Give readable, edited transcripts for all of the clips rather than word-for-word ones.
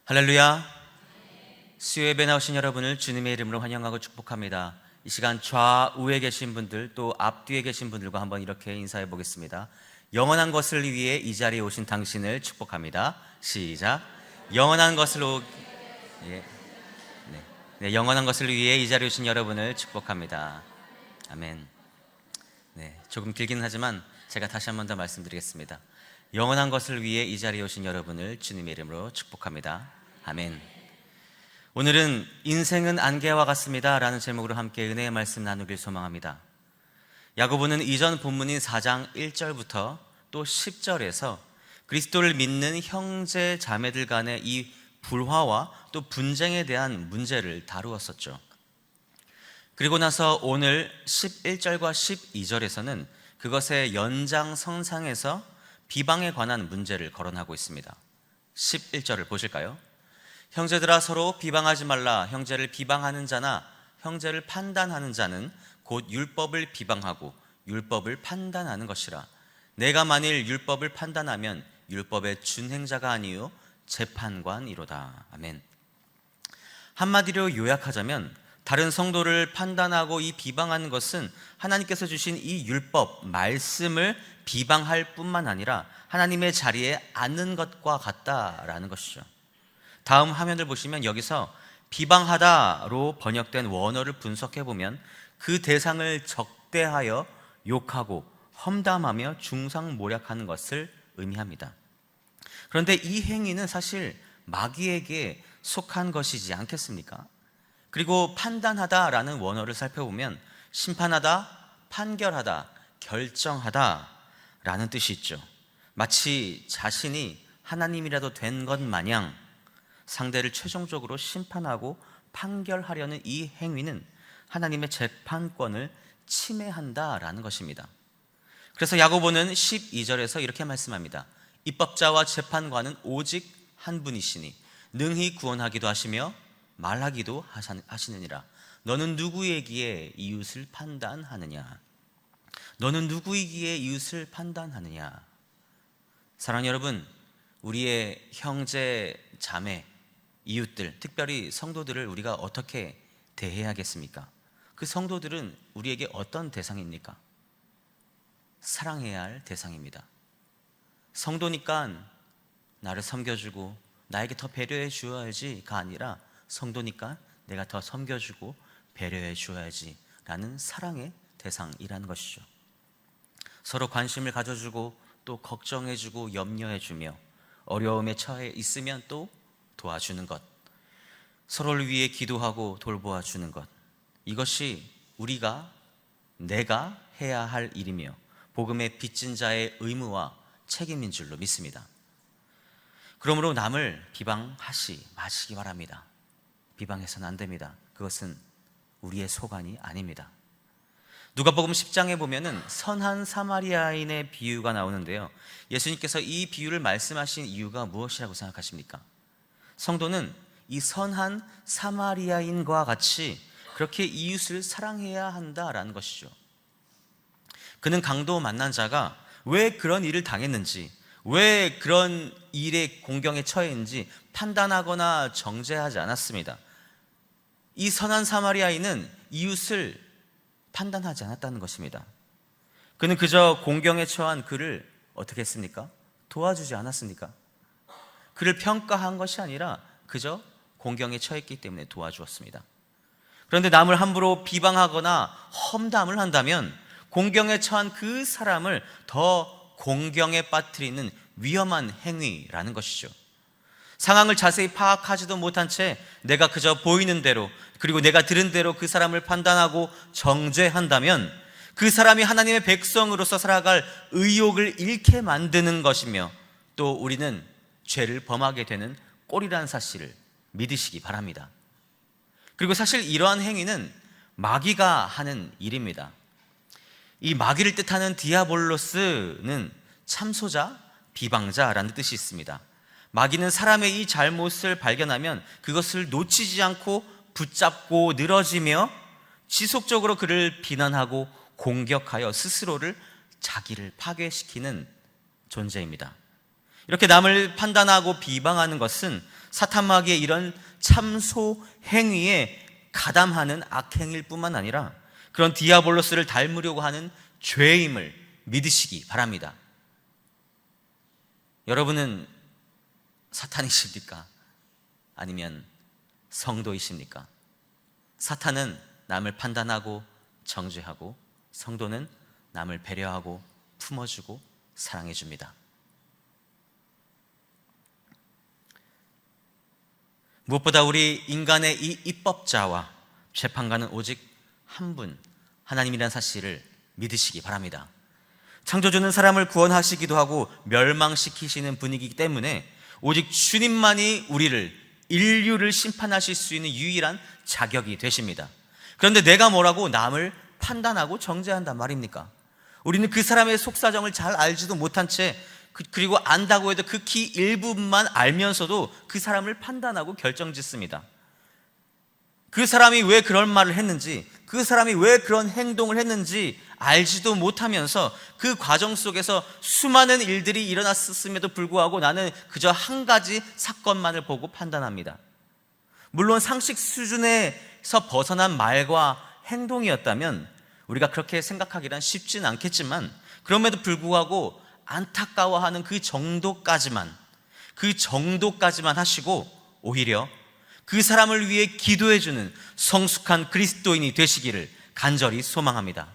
할렐루야. 수요예배 나오신 여러분을 주님의 이름으로 환영하고 축복합니다. 이 시간 좌우에 계신 분들 또 앞뒤에 계신 분들과 한번 이렇게 인사해 보겠습니다. 영원한 것을 위해 이 자리에 오신 당신을 축복합니다. 시작. 영원한 것을 영원한 것을 위해 이 자리에 오신 여러분을 축복합니다. 아멘. 조금 길기는 하지만 제가 다시 한 번 더 말씀드리겠습니다. 영원한 것을 위해 이 자리에 오신 여러분을 주님의 이름으로 축복합니다. 아멘. 오늘은 인생은 안개와 같습니다 라는 제목으로 함께 은혜의 말씀 나누길 소망합니다. 야고보는 이전 본문인 4장 1절부터 또 10절에서 그리스도를 믿는 형제 자매들 간의 이 불화와 또 분쟁에 대한 문제를 다루었었죠. 그리고 나서 오늘 11절과 12절에서는 그것의 연장선상에서 비방에 관한 문제를 거론하고 있습니다. 11절을 보실까요? 형제들아 서로 비방하지 말라. 형제를 비방하는 자나 형제를 판단하는 자는 곧 율법을 비방하고 율법을 판단하는 것이라. 내가 만일 율법을 판단하면 율법의 준행자가 아니요 재판관이로다. 아멘. 한마디로 요약하자면 다른 성도를 판단하고 이 비방하는 것은 하나님께서 주신 이 율법, 말씀을 비방할 뿐만 아니라 하나님의 자리에 앉는 것과 같다라는 것이죠. 다음 화면을 보시면 여기서 비방하다로 번역된 원어를 분석해 보면 그 대상을 적대하여 욕하고 험담하며 중상모략하는 것을 의미합니다. 그런데 이 행위는 사실 마귀에게 속한 것이지 않겠습니까? 그리고 판단하다라는 원어를 살펴보면 심판하다, 판결하다, 결정하다 라는 뜻이 있죠. 마치 자신이 하나님이라도 된 것 마냥 상대를 최종적으로 심판하고 판결하려는 이 행위는 하나님의 재판권을 침해한다라는 것입니다. 그래서 야고보는 12절에서 이렇게 말씀합니다. 입법자와 재판관은 오직 한 분이시니 능히 구원하기도 하시며 말하기도 하시느니라. 너는 누구이기에 이웃을 판단하느냐? 너는 누구이기에 이웃을 판단하느냐? 사랑하는 여러분, 우리의 형제, 자매, 이웃들, 특별히 성도들을 우리가 어떻게 대해야겠습니까? 그 성도들은 우리에게 어떤 대상입니까? 사랑해야 할 대상입니다. 성도니까 나를 섬겨주고 나에게 더 배려해 주어야지가 아니라 성도니까 내가 더 섬겨주고 배려해 주어야지 라는 사랑의 대상이라는 것이죠. 서로 관심을 가져주고 또 걱정해주고 염려해주며 어려움에 처해 있으면 또 도와주는 것, 서로를 위해 기도하고 돌보아주는 것, 이것이 내가 해야 할 일이며 복음의 빚진 자의 의무와 책임인 줄로 믿습니다. 그러므로 남을 비방하지 마시기 바랍니다. 비방해서는 안 됩니다. 그것은 우리의 소관이 아닙니다. 누가복음 10장에 보면은 선한 사마리아인의 비유가 나오는데요. 예수님께서 이 비유를 말씀하신 이유가 무엇이라고 생각하십니까? 성도는 이 선한 사마리아인과 같이 그렇게 이웃을 사랑해야 한다라는 것이죠. 그는 강도 만난 자가 왜 그런 일을 당했는지, 왜 그런 일에 공경에 처했는지 판단하거나 정죄하지 않았습니다. 이 선한 사마리아인은 이웃을 판단하지 않았다는 것입니다. 그는 그저 공경에 처한 그를 어떻게 했습니까? 도와주지 않았습니까? 그를 평가한 것이 아니라 그저 공경에 처했기 때문에 도와주었습니다. 그런데 남을 함부로 비방하거나 험담을 한다면 공경에 처한 그 사람을 더 공경에 빠뜨리는 위험한 행위라는 것이죠. 상황을 자세히 파악하지도 못한 채 내가 그저 보이는 대로 그리고 내가 들은 대로 그 사람을 판단하고 정죄한다면 그 사람이 하나님의 백성으로서 살아갈 의욕을 잃게 만드는 것이며 또 우리는 죄를 범하게 되는 꼴이라는 사실을 믿으시기 바랍니다. 그리고 사실 이러한 행위는 마귀가 하는 일입니다. 이 마귀를 뜻하는 디아볼로스는 참소자, 비방자라는 뜻이 있습니다. 마귀는 사람의 이 잘못을 발견하면 그것을 놓치지 않고 붙잡고 늘어지며 지속적으로 그를 비난하고 공격하여 스스로를 자기를 파괴시키는 존재입니다. 이렇게 남을 판단하고 비방하는 것은 사탄 마귀의 이런 참소 행위에 가담하는 악행일 뿐만 아니라 그런 디아볼로스를 닮으려고 하는 죄임을 믿으시기 바랍니다. 여러분은 사탄이십니까? 아니면 성도이십니까? 사탄은 남을 판단하고 정죄하고, 성도는 남을 배려하고 품어주고 사랑해줍니다. 무엇보다 우리 인간의 이 입법자와 재판관은 오직 한 분, 하나님이라는 사실을 믿으시기 바랍니다. 창조주는 사람을 구원하시기도 하고 멸망시키시는 분이기 때문에 오직 주님만이 우리를, 인류를 심판하실 수 있는 유일한 자격이 되십니다. 그런데 내가 뭐라고 남을 판단하고 정죄한단 말입니까? 우리는 그 사람의 속사정을 잘 알지도 못한 채, 그리고 안다고 해도 극히 일부분만 알면서도 그 사람을 판단하고 결정짓습니다. 그 사람이 왜 그런 말을 했는지, 그 사람이 왜 그런 행동을 했는지 알지도 못하면서 그 과정 속에서 수많은 일들이 일어났음에도 불구하고 나는 그저 한 가지 사건만을 보고 판단합니다. 물론 상식 수준에서 벗어난 말과 행동이었다면 우리가 그렇게 생각하기란 쉽진 않겠지만, 그럼에도 불구하고 안타까워하는 그 정도까지만 하시고 오히려 그 사람을 위해 기도해주는 성숙한 그리스도인이 되시기를 간절히 소망합니다.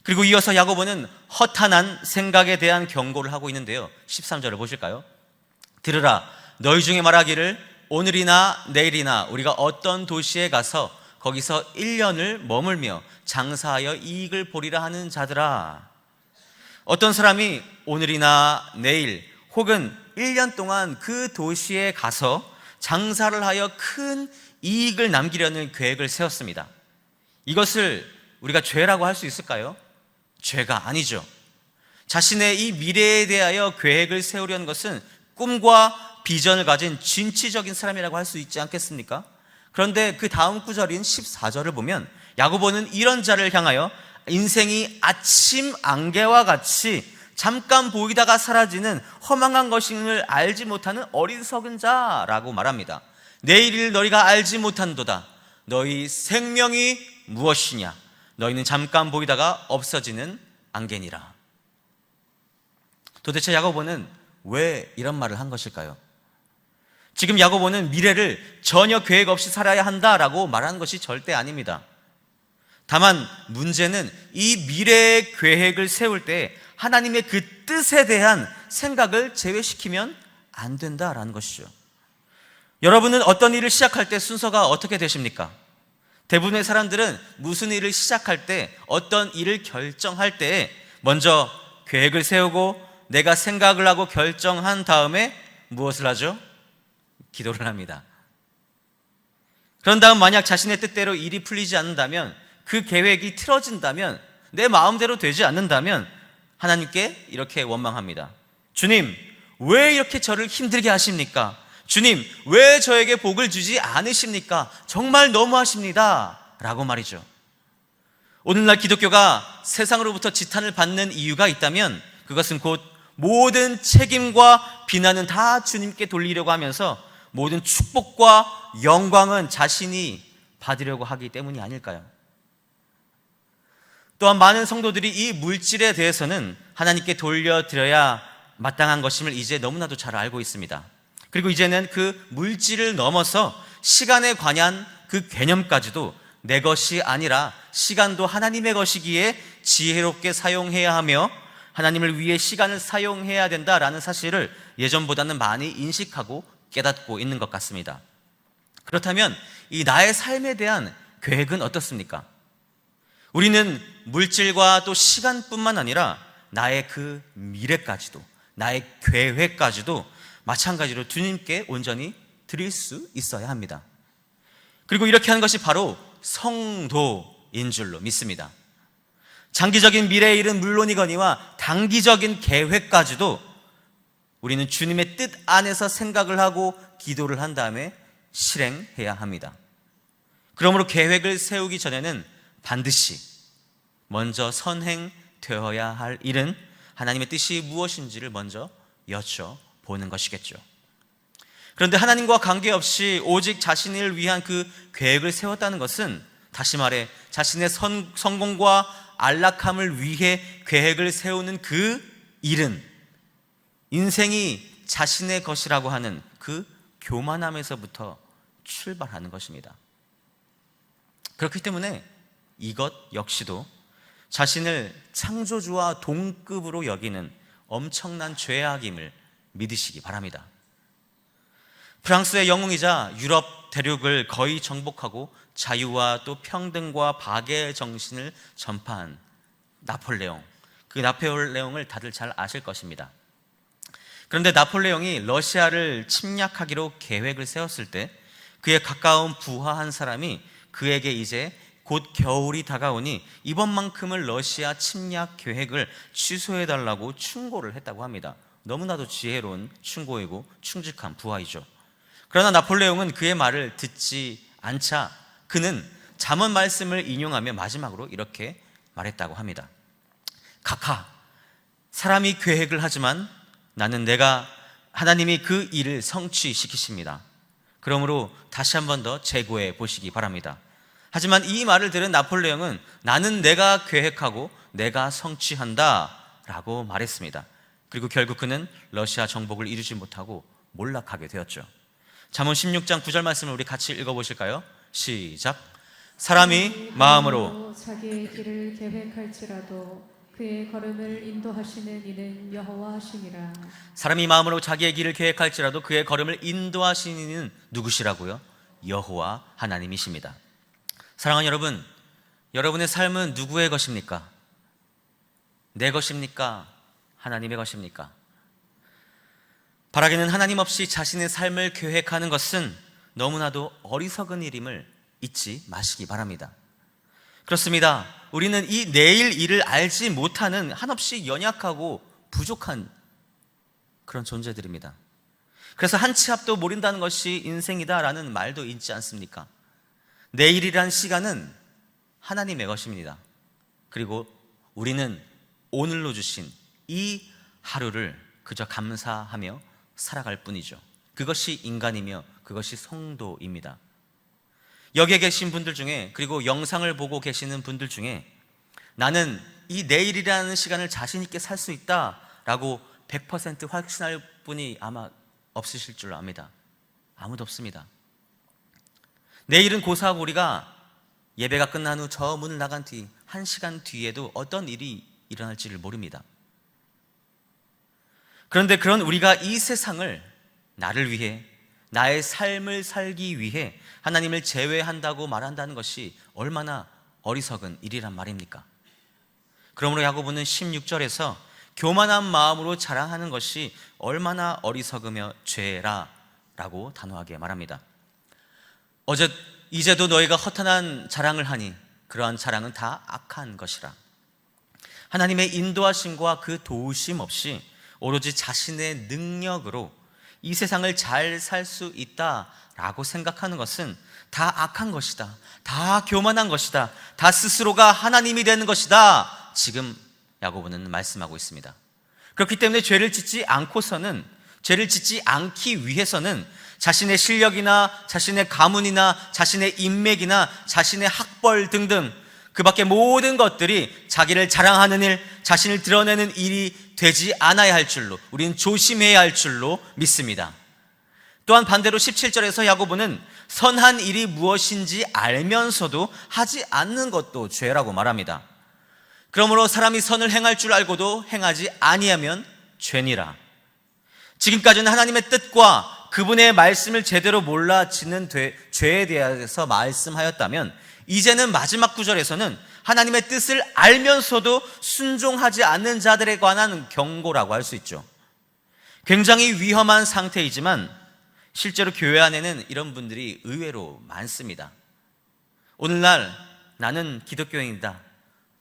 그리고 이어서 야고보는 허탄한 생각에 대한 경고를 하고 있는데요, 13절을 보실까요? 들으라, 너희 중에 말하기를 오늘이나 내일이나 우리가 어떤 도시에 가서 거기서 1년을 머물며 장사하여 이익을 보리라 하는 자들아. 어떤 사람이 오늘이나 내일 혹은 1년 동안 그 도시에 가서 장사를 하여 큰 이익을 남기려는 계획을 세웠습니다. 이것을 우리가 죄라고 할 수 있을까요? 죄가 아니죠. 자신의 이 미래에 대하여 계획을 세우려는 것은 꿈과 비전을 가진 진취적인 사람이라고 할 수 있지 않겠습니까? 그런데 그 다음 구절인 14절을 보면 야고보는 이런 자를 향하여 인생이 아침 안개와 같이 잠깐 보이다가 사라지는 허망한 것임을 알지 못하는 어리석은 자라고 말합니다. 내일을 너희가 알지 못한도다. 너희 생명이 무엇이냐? 너희는 잠깐 보이다가 없어지는 안개니라. 도대체 야고보는 왜 이런 말을 한 것일까요? 지금 야고보는 미래를 전혀 계획 없이 살아야 한다라고 말하는 것이 절대 아닙니다. 다만 문제는 이 미래의 계획을 세울 때 하나님의 그 뜻에 대한 생각을 제외시키면 안 된다라는 것이죠. 여러분은 어떤 일을 시작할 때 순서가 어떻게 되십니까? 대부분의 사람들은 무슨 일을 시작할 때, 어떤 일을 결정할 때 먼저 계획을 세우고 내가 생각을 하고 결정한 다음에 무엇을 하죠? 기도를 합니다. 그런 다음 만약 자신의 뜻대로 일이 풀리지 않는다면, 그 계획이 틀어진다면, 내 마음대로 되지 않는다면 하나님께 이렇게 원망합니다. 주님, 왜 이렇게 저를 힘들게 하십니까? 주님, 왜 저에게 복을 주지 않으십니까? 정말 너무하십니다 라고 말이죠. 오늘날 기독교가 세상으로부터 지탄을 받는 이유가 있다면 그것은 곧 모든 책임과 비난은 다 주님께 돌리려고 하면서 모든 축복과 영광은 자신이 받으려고 하기 때문이 아닐까요? 또한 많은 성도들이 이 물질에 대해서는 하나님께 돌려드려야 마땅한 것임을 이제 너무나도 잘 알고 있습니다. 그리고 이제는 그 물질을 넘어서 시간에 관한 그 개념까지도 내 것이 아니라 시간도 하나님의 것이기에 지혜롭게 사용해야 하며 하나님을 위해 시간을 사용해야 된다라는 사실을 예전보다는 많이 인식하고 깨닫고 있는 것 같습니다. 그렇다면 이 나의 삶에 대한 계획은 어떻습니까? 우리는 물질과 또 시간뿐만 아니라 나의 그 미래까지도, 나의 계획까지도 마찬가지로 주님께 온전히 드릴 수 있어야 합니다. 그리고 이렇게 하는 것이 바로 성도인 줄로 믿습니다. 장기적인 미래의 일은 물론이거니와 단기적인 계획까지도 우리는 주님의 뜻 안에서 생각을 하고 기도를 한 다음에 실행해야 합니다. 그러므로 계획을 세우기 전에는 반드시 먼저 선행되어야 할 일은 하나님의 뜻이 무엇인지를 먼저 여쭤보는 것이겠죠. 그런데 하나님과 관계없이 오직 자신을 위한 그 계획을 세웠다는 것은, 다시 말해 자신의 성공과 안락함을 위해 계획을 세우는 그 일은 인생이 자신의 것이라고 하는 그 교만함에서부터 출발하는 것입니다. 그렇기 때문에 이것 역시도 자신을 창조주와 동급으로 여기는 엄청난 죄악임을 믿으시기 바랍니다. 프랑스의 영웅이자 유럽 대륙을 거의 정복하고 자유와 또 평등과 박애의 정신을 전파한 나폴레옹, 그 나폴레옹을 다들 잘 아실 것입니다. 그런데 나폴레옹이 러시아를 침략하기로 계획을 세웠을 때 그의 가까운 부하 한 사람이 그에게 이제 곧 겨울이 다가오니 이번만큼은 러시아 침략 계획을 취소해달라고 충고를 했다고 합니다. 너무나도 지혜로운 충고이고 충직한 부하이죠. 그러나 나폴레옹은 그의 말을 듣지 않자 그는 잠언 말씀을 인용하며 마지막으로 이렇게 말했다고 합니다. 각하, 사람이 계획을 하지만 나는 하나님이 그 일을 성취시키십니다. 그러므로 다시 한 번 더 재고해 보시기 바랍니다. 하지만 이 말을 들은 나폴레옹은 나는 내가 계획하고 내가 성취한다 라고 말했습니다. 그리고 결국 그는 러시아 정복을 이루지 못하고 몰락하게 되었죠. 잠언 16장 9절 말씀을 우리 같이 읽어보실까요? 시작. 사람이 마음으로 자기의 길을 계획할지라도 그의 걸음을 인도하시는 이는 여호와시니라. 사람이 마음으로 자기의 길을 계획할지라도 그의 걸음을 인도하시는 이는 누구시라고요? 여호와 하나님이십니다. 사랑하는 여러분, 여러분의 삶은 누구의 것입니까? 내 것입니까? 하나님의 것입니까? 바라기는 하나님 없이 자신의 삶을 계획하는 것은 너무나도 어리석은 일임을 잊지 마시기 바랍니다. 그렇습니다. 우리는 이 내일 일을 알지 못하는 한없이 연약하고 부족한 그런 존재들입니다. 그래서 한 치 앞도 모른다는 것이 인생이다라는 말도 있지 않습니까? 내일이란 시간은 하나님의 것입니다. 그리고 우리는 오늘로 주신 이 하루를 그저 감사하며 살아갈 뿐이죠. 그것이 인간이며 그것이 성도입니다. 여기에 계신 분들 중에, 그리고 영상을 보고 계시는 분들 중에 나는 이 내일이라는 시간을 자신 있게 살 수 있다라고 100% 확신할 분이 아마 없으실 줄 압니다. 아무도 없습니다. 내일은 고사하고 우리가 예배가 끝난 후 저 문을 나간 뒤 1시간 뒤에도 어떤 일이 일어날지를 모릅니다. 그런데 그런 우리가 이 세상을 나를 위해, 나의 삶을 살기 위해 하나님을 제외한다고 말한다는 것이 얼마나 어리석은 일이란 말입니까? 그러므로 야고보는 16절에서 교만한 마음으로 자랑하는 것이 얼마나 어리석으며 죄라 라고 단호하게 말합니다. 이제도 너희가 허탄한 자랑을 하니 그러한 자랑은 다 악한 것이라. 하나님의 인도하심과 그 도우심 없이 오로지 자신의 능력으로 이 세상을 잘 살 수 있다라고 생각하는 것은 다 악한 것이다, 다 교만한 것이다, 다 스스로가 하나님이 되는 것이다, 지금 야고보는 말씀하고 있습니다. 그렇기 때문에 죄를 짓지 않기 위해서는 자신의 실력이나 자신의 가문이나 자신의 인맥이나 자신의 학벌 등등 그 밖에 모든 것들이 자기를 자랑하는 일, 자신을 드러내는 일이 되지 않아야 할 줄로, 우리는 조심해야 할 줄로 믿습니다. 또한 반대로 17절에서 야고보는 선한 일이 무엇인지 알면서도 하지 않는 것도 죄라고 말합니다. 그러므로 사람이 선을 행할 줄 알고도 행하지 아니하면 죄니라. 지금까지는 하나님의 뜻과 그분의 말씀을 제대로 몰라 짓는 죄에 대해서 말씀하였다면, 이제는 마지막 구절에서는 하나님의 뜻을 알면서도 순종하지 않는 자들에 관한 경고라고 할 수 있죠. 굉장히 위험한 상태이지만 실제로 교회 안에는 이런 분들이 의외로 많습니다. 오늘날 나는 기독교인이다,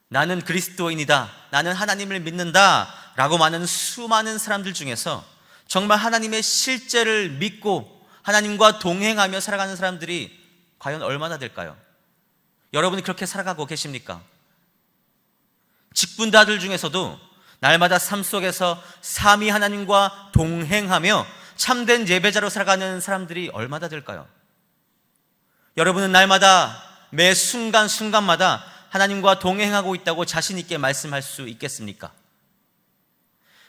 나는 그리스도인이다, 나는 하나님을 믿는다 라고 말하는 수많은 사람들 중에서 정말 하나님의 실제를 믿고 하나님과 동행하며 살아가는 사람들이 과연 얼마나 될까요? 여러분이 그렇게 살아가고 계십니까? 직분자들 중에서도 날마다 삶 속에서 삼위 하나님과 동행하며 참된 예배자로 살아가는 사람들이 얼마나 될까요? 여러분은 날마다 매 순간순간마다 하나님과 동행하고 있다고 자신 있게 말씀할 수 있겠습니까?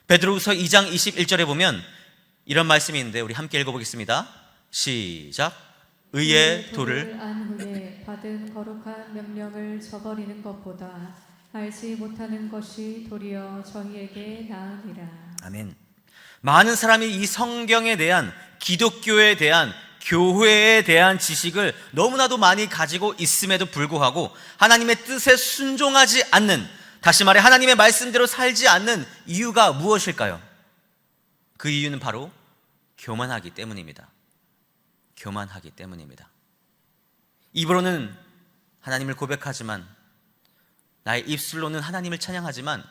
베드로후서 2장 21절에 보면 이런 말씀이 있는데 우리 함께 읽어보겠습니다. 시작. 의의 도를 안 후에 받은 거룩한 명령을 저버리는 것보다 알지 못하는 것이 도리어 저희에게 나으니라. 아멘. 많은 사람이 이 성경에 대한, 기독교에 대한, 교회에 대한 지식을 너무나도 많이 가지고 있음에도 불구하고 하나님의 뜻에 순종하지 않는, 다시 말해 하나님의 말씀대로 살지 않는 이유가 무엇일까요? 그 이유는 바로 교만하기 때문입니다. 교만하기 때문입니다. 입으로는 하나님을 고백하지만, 나의 입술로는 하나님을 찬양하지만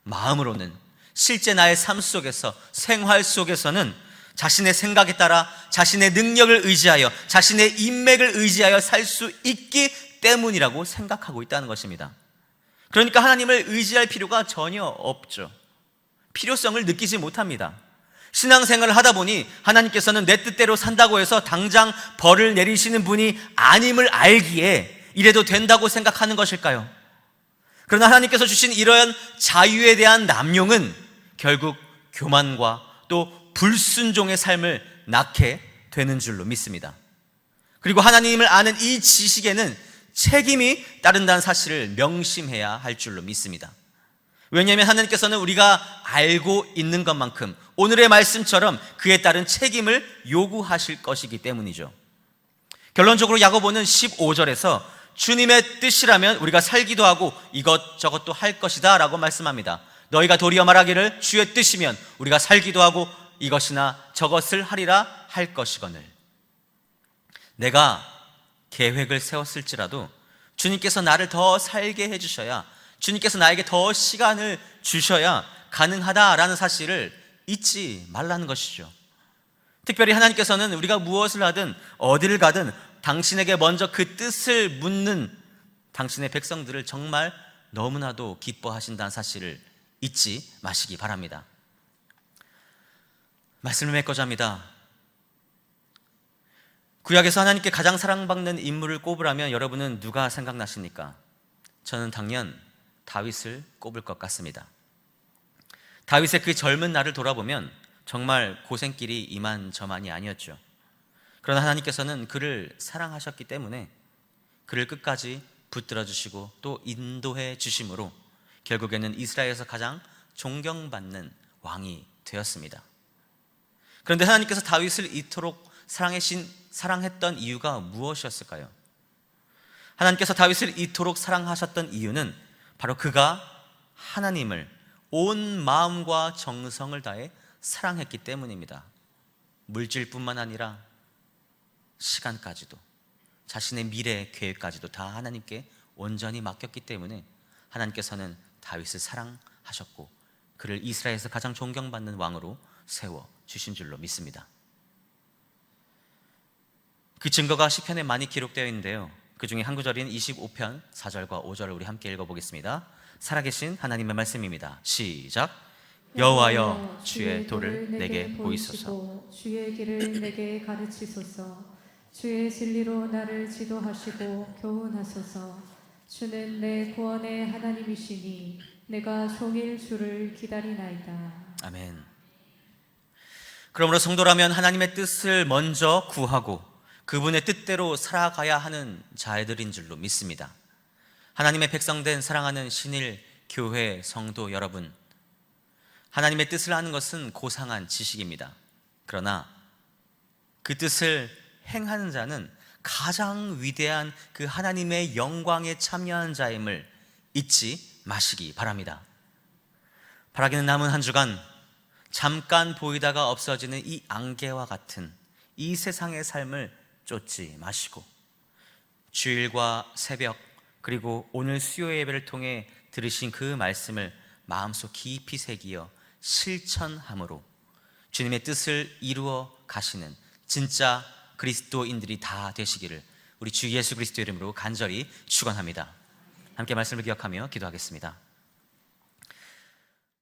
마음으로는, 실제 나의 삶 속에서, 생활 속에서는 자신의 생각에 따라 자신의 능력을 의지하여, 자신의 인맥을 의지하여 살 수 있기 때문이라고 생각하고 있다는 것입니다. 그러니까 하나님을 의지할 필요가 전혀 없죠. 필요성을 느끼지 못합니다. 신앙생활을 하다 보니 하나님께서는 내 뜻대로 산다고 해서 당장 벌을 내리시는 분이 아님을 알기에 이래도 된다고 생각하는 것일까요? 그러나 하나님께서 주신 이러한 자유에 대한 남용은 결국 교만과 또 불순종의 삶을 낳게 되는 줄로 믿습니다. 그리고 하나님을 아는 이 지식에는 책임이 따른다는 사실을 명심해야 할 줄로 믿습니다. 왜냐하면 하나님께서는 우리가 알고 있는 것만큼 오늘의 말씀처럼 그에 따른 책임을 요구하실 것이기 때문이죠. 결론적으로 야고보는 15절에서 주님의 뜻이라면 우리가 살기도 하고 이것저것도 할 것이다 라고 말씀합니다. 너희가 도리어 말하기를 주의 뜻이면 우리가 살기도 하고 이것이나 저것을 하리라 할 것이거늘. 내가 계획을 세웠을지라도 주님께서 나를 더 살게 해주셔야, 주님께서 나에게 더 시간을 주셔야 가능하다라는 사실을 잊지 말라는 것이죠. 특별히 하나님께서는 우리가 무엇을 하든 어디를 가든 당신에게 먼저 그 뜻을 묻는 당신의 백성들을 정말 너무나도 기뻐하신다는 사실을 잊지 마시기 바랍니다. 말씀을 맺고자 합니다. 구약에서 하나님께 가장 사랑받는 인물을 꼽으라면 여러분은 누가 생각나십니까? 저는 당연 다윗을 꼽을 것 같습니다. 다윗의 그 젊은 날을 돌아보면 정말 고생길이 이만저만이 아니었죠. 그러나 하나님께서는 그를 사랑하셨기 때문에 그를 끝까지 붙들어 주시고 또 인도해 주심으로 결국에는 이스라엘에서 가장 존경받는 왕이 되었습니다. 그런데 하나님께서 다윗을 이토록 사랑했던 이유가 무엇이었을까요? 하나님께서 다윗을 이토록 사랑하셨던 이유는 바로 그가 하나님을 온 마음과 정성을 다해 사랑했기 때문입니다. 물질뿐만 아니라 시간까지도, 자신의 미래 계획까지도 다 하나님께 온전히 맡겼기 때문에 하나님께서는 다윗을 사랑하셨고 그를 이스라엘에서 가장 존경받는 왕으로 세워주신 줄로 믿습니다. 그 증거가 시편에 많이 기록되어 있는데요, 그 중에 한 구절인 25편 4절과 5절을 우리 함께 읽어보겠습니다. 살아계신 하나님의 말씀입니다. 시작. 여호와여 주의 도를 내게 보이소서. 주의 길을 내게 가르치소서. 주의 진리로 나를 지도하시고 교훈하소서. 주는 내 구원의 하나님이시니 내가 종일 주를 기다리나이다. 아멘. 그러므로 성도라면 하나님의 뜻을 먼저 구하고 그분의 뜻대로 살아가야 하는 자들인 줄로 믿습니다. 하나님의 백성된 사랑하는 신일 교회 성도 여러분, 하나님의 뜻을 아는 것은 고상한 지식입니다. 그러나 그 뜻을 행하는 자는 가장 위대한 그 하나님의 영광에 참여한 자임을 잊지 마시기 바랍니다. 바라기는 남은 한 주간 잠깐 보이다가 없어지는 이 안개와 같은 이 세상의 삶을 쫓지 마시고 주일과 새벽 그리고 오늘 수요 예배를 통해 들으신 그 말씀을 마음속 깊이 새기어 실천함으로 주님의 뜻을 이루어 가시는 진짜 그리스도인들이 다 되시기를 우리 주 예수 그리스도 이름으로 간절히 축원합니다. 함께 말씀을 기억하며 기도하겠습니다.